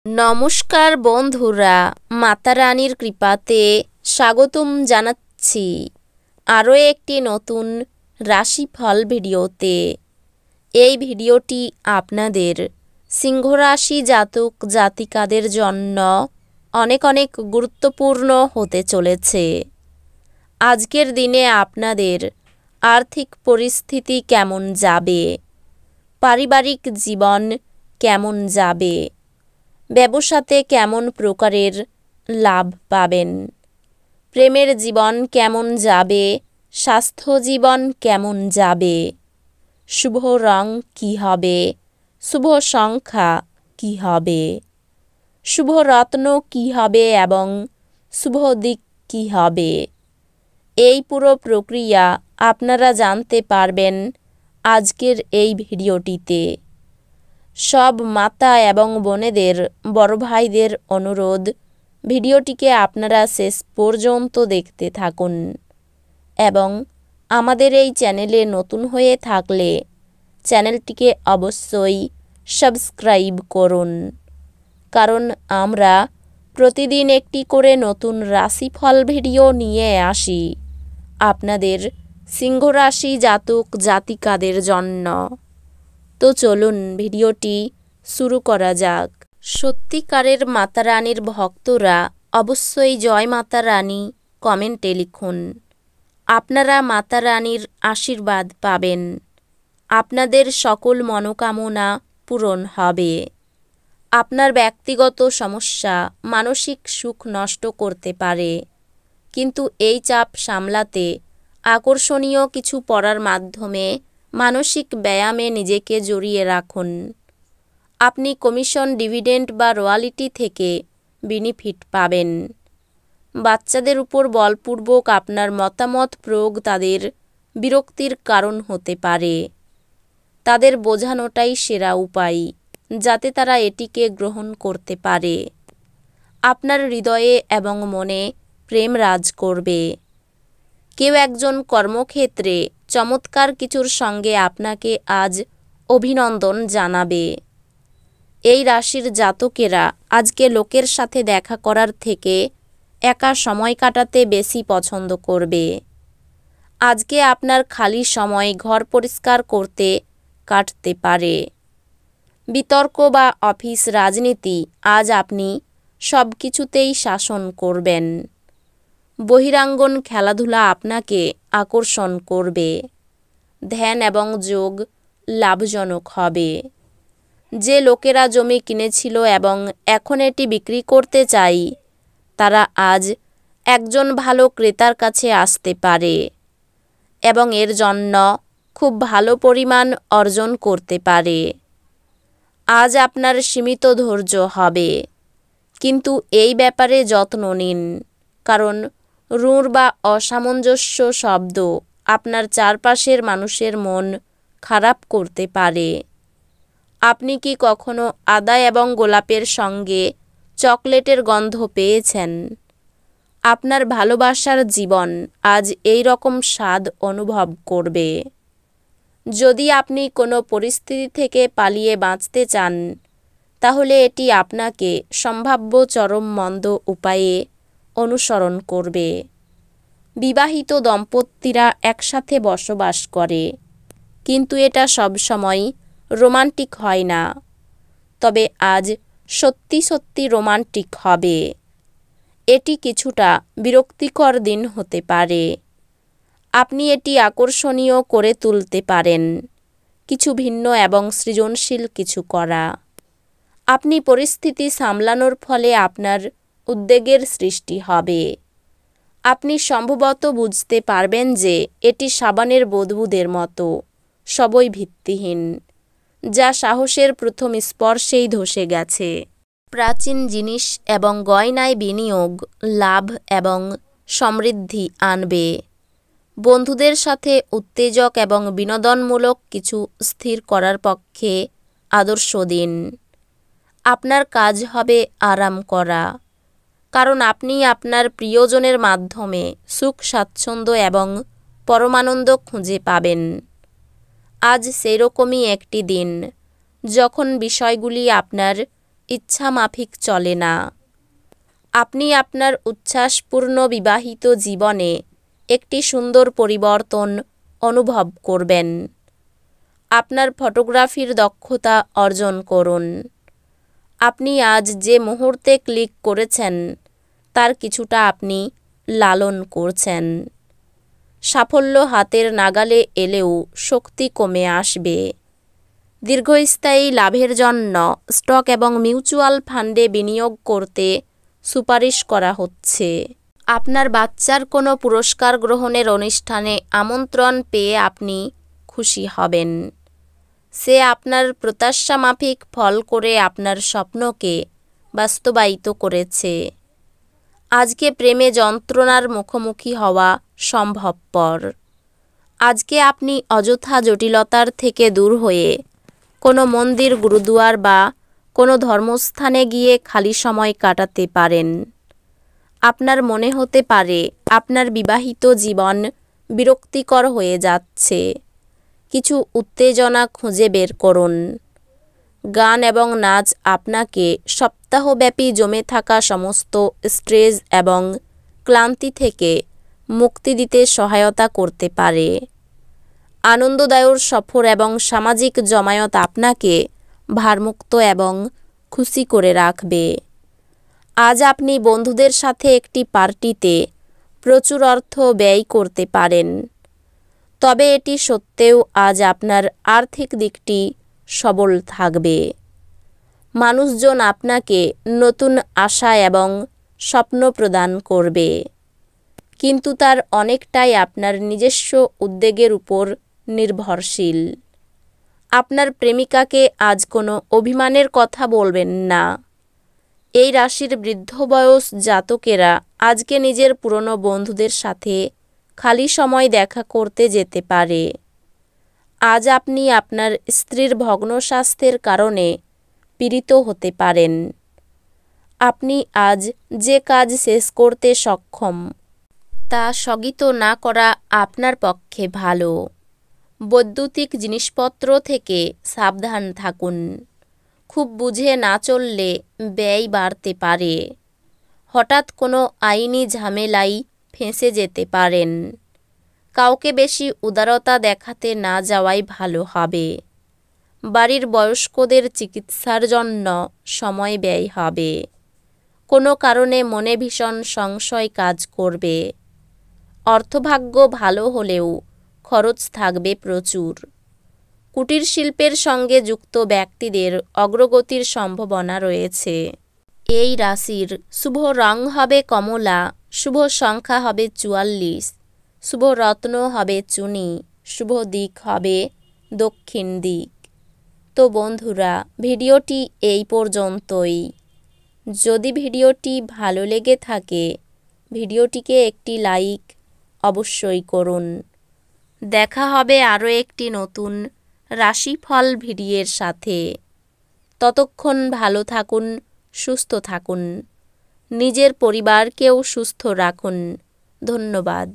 নমস্কার বন্ধুরা, মাতা রানীর কৃপাতে স্বাগতম জানাচ্ছি আরও একটি নতুন রাশিফল ভিডিওতে। এই ভিডিওটি আপনাদের সিংহ রাশি জাতক জাতিকাদের জন্য অনেক অনেক গুরুত্বপূর্ণ হতে চলেছে। আজকের দিনে আপনাদের আর্থিক পরিস্থিতি কেমন যাবে, পারিবারিক জীবন কেমন যাবে, ব্যবসাতে কেমন প্রকারের লাভ পাবেন, প্রেমের জীবন কেমন যাবে, স্বাস্থ্য জীবন কেমন যাবে, শুভ রং কী হবে, শুভ সংখ্যা কী হবে, শুভ রত্ন কী হবে এবং শুভ দিক কী হবে, এই পুরো প্রক্রিয়া আপনারা জানতে পারবেন আজকের এই ভিডিওটিতে। সব মাতা এবং বোনেদের, বড় ভাইদের অনুরোধ, ভিডিওটিকে আপনারা শেষ পর্যন্ত দেখতে থাকুন এবং আমাদের এই চ্যানেলে নতুন হয়ে থাকলে চ্যানেলটিকে অবশ্যই সাবস্ক্রাইব করুন, কারণ আমরা প্রতিদিন একটি করে নতুন রাশিফল ভিডিও নিয়ে আসি আপনাদের সিংহ রাশি জাতক জাতিকাদের জন্য। তো চলুন ভিডিওটি শুরু করা যাক। সত্যিকারের মাতা রানীর ভক্তরা অবশ্যই জয় মাতা রানী কমেন্টে লিখুন। আপনারা মাতা রানীর আশীর্বাদ পাবেন, আপনাদের সকল মনোকামনা পূরণ হবে। আপনার ব্যক্তিগত সমস্যা মানসিক সুখ নষ্ট করতে পারে, কিন্তু এই চাপ সামলাতে আকর্ষণীয় কিছু পড়ার মাধ্যমে মানসিক ব্যায়ামে নিজেকে জড়িয়ে রাখুন। আপনি কমিশন, ডিভিডেন্ড বা রয়্যালটি থেকে বেনিফিট পাবেন। বাচ্চাদের উপর বলপূর্বক আপনার মতামত প্রয়োগ তাদের বিরক্তির কারণ হতে পারে। তাদের বোঝানোটাই সেরা উপায়, যাতে তারা এটিকে গ্রহণ করতে পারে। আপনার হৃদয়ে এবং মনে প্রেম রাজ করবে। কেউ একজন কর্মক্ষেত্রে চমৎকার কিছুর সঙ্গে আপনাকে আজ অভিনন্দন জানাবে। এই রাশির জাতকেরা আজকে লোকের সাথে দেখা করার থেকে একা সময় কাটাতে বেশি পছন্দ করবে। আজকে আপনার খালি সময় ঘর পরিষ্কার করতে কাটতে পারে। বিতর্ক বা অফিস রাজনীতি আজ আপনি সব কিছুতেই শাসন করবেন। বহিরাঙ্গন খেলাধুলা আপনাকে আকর্ষণ করবে। ধ্যান এবং যোগ লাভজনক হবে। যে লোকেরা জমি কিনেছিল এবং এখন এটি বিক্রি করতে চাই, তারা আজ একজন ভালো ক্রেতার কাছে আসতে পারে এবং এর জন্য খুব ভালো পরিমাণ অর্জন করতে পারে। আজ আপনার সীমিত ধৈর্য হবে, কিন্তু এই ব্যাপারে যত্ন নিন, কারণ রূঢ় বা অসামঞ্জস্য শব্দ আপনার চারপাশের মানুষের মন খারাপ করতে পারে। আপনি কি কখনো আদা এবং গোলাপের সঙ্গে চকলেটের গন্ধ পেয়েছেন? আপনার ভালোবাসার জীবন আজ এই রকম স্বাদ অনুভব করবে। যদি আপনি কোনো পরিস্থিতি থেকে পালিয়ে বাঁচতে চান, তাহলে এটি আপনাকে সম্ভাব্য চরম মন্দ উপায়ে অনুসরণ করবে। বিবাহিত দম্পতিরা একসাথে বসবাস করে, কিন্তু এটা সবসময় রোমান্টিক হয় না। তবে আজ সত্যি সত্যি রোমান্টিক হবে। এটি কিছুটা বিরক্তিকর দিন হতে পারে। আপনি এটি আকর্ষণীয় করে তুলতে পারেন কিছু ভিন্ন এবং সৃজনশীল কিছু করা। আপনি পরিস্থিতি সামলানোর ফলে আপনার উদ্বেগের সৃষ্টি হবে। আপনি সম্ভবত বুঝতে পারবেন যে এটি সাবানের বুদবুদের মতো, সবই ভিত্তিহীন, যা সাহসের প্রথম স্পর্শেই ধসে গেছে। প্রাচীন জিনিস এবং গয়নায় বিনিয়োগ লাভ এবং সমৃদ্ধি আনবে। বন্ধুদের সাথে উত্তেজক এবং বিনোদনমূলক কিছু স্থির করার পক্ষে আদর্শ দিন। আপনার কাজ হবে আরাম করা, কারণ আপনি আপনার প্রিয়জনের মাধ্যমে সুখ, স্বাচ্ছন্দ্য এবং পরমানন্দ খুঁজে পাবেন। আজ সেরকমই একটি দিন যখন বিষয়গুলি আপনার ইচ্ছা মাফিক চলে না। আপনি আপনার উচ্ছ্বাসপূর্ণ বিবাহিত জীবনে একটি সুন্দর পরিবর্তন অনুভব করবেন। আপনার ফটোগ্রাফির দক্ষতা অর্জন করুন। আপনি আজ যে মুহূর্তে ক্লিক করেছেন তার কিছুটা আপনি লালন করছেন। সাফল্য হাতের নাগালে এলেও শক্তি কমে আসবে। দীর্ঘস্থায়ী লাভের জন্য স্টক এবং মিউচুয়াল ফান্ডে বিনিয়োগ করতে সুপারিশ করা হচ্ছে। আপনার বাচ্চার কোনো পুরস্কার গ্রহণের অনুষ্ঠানে আমন্ত্রণ পেয়ে আপনি খুশি হবেন। সে আপনার প্রত্যাশা মাফিক ফল করে আপনার স্বপ্নকে বাস্তবায়িত করেছে। আজকে প্রেমে যন্ত্রণার মুখোমুখি হওয়া সম্ভবপর। আজকে আপনি অযথা জটিলতার থেকে দূর হয়ে কোনো মন্দির, গুরুদুয়ার বা কোনো ধর্মস্থানে গিয়ে খালি সময় কাটাতে পারেন। আপনার মনে হতে পারে আপনার বিবাহিত জীবন বিরক্তিকর হয়ে যাচ্ছে। কিছু উত্তেজনা খুঁজে বের করুন। গান এবং নাচ আপনাকে সপ্তাহব্যাপী জমে থাকা সমস্ত স্ট্রেস এবং ক্লান্তি থেকে মুক্তি দিতে সহায়তা করতে পারে। আনন্দদায়ক সফর এবং সামাজিক জমায়েত আপনাকে ভারমুক্ত এবং খুশি করে রাখবে। আজ আপনি বন্ধুদের সাথে একটি পার্টিতে প্রচুর অর্থ ব্যয় করতে পারেন। তবে এটি সত্ত্বেও আজ আপনার আর্থিক দিকটি সবল থাকবে। মানুষজন আপনাকে নতুন আশা এবং স্বপ্ন প্রদান করবে, কিন্তু তার অনেকটাই আপনার নিজস্ব উদ্যোগের উপর নির্ভরশীল। আপনার প্রেমিকাকে আজ কোনো অভিমানের কথা বলবেন না। এই রাশির বৃদ্ধ বয়স জাতকেরা আজকে নিজের পুরনো বন্ধুদের সাথে খালি সময় দেখা করতে যেতে পারে। আজ আপনি আপনার স্ত্রীর ভগ্ন স্বাস্থ্যের কারণে পীড়িত হতে পারেন। আপনি আজ যে কাজ শেষ করতে সক্ষম তা স্থগিত না করা আপনার পক্ষে ভালো। বৈদ্যুতিক জিনিসপত্র থেকে সাবধান থাকুন। খুব বুঝে না চললে ব্যয় বাড়তে পারে। হঠাৎ কোনো আইনি ঝামেলায় ফেঁসে যেতে পারেন। কাউকে বেশি উদারতা দেখাতে না যাওয়াই ভালো হবে। বাড়ির বয়স্কদের চিকিৎসার জন্য সময় ব্যয় হবে। কোনো কারণে মনে ভীষণ সংশয় কাজ করবে। অর্থভাগ্য ভালো হলেও খরচ থাকবে প্রচুর। কুটির শিল্পের সঙ্গে যুক্ত ব্যক্তিদের অগ্রগতির সম্ভাবনা রয়েছে। এই রাশির শুভ রং হবে কমলা, শুভ সংখ্যা হবে 44, শুভ রত্ন হবে চুনি, শুভ দিক হবে দক্ষিণ দিক। তো বন্ধুরা, ভিডিওটি এই পর্যন্তই। যদি ভিডিওটি ভালো লেগে থাকে ভিডিওটিকে একটি লাইক অবশ্যই করুন। দেখা হবে আরও একটি নতুন রাশিফল ভিডিওর সাথে। ততক্ষণ ভালো থাকুন, সুস্থ থাকুন, নিজের পরিবারকেও সুস্থ রাখুন। ধন্যবাদ।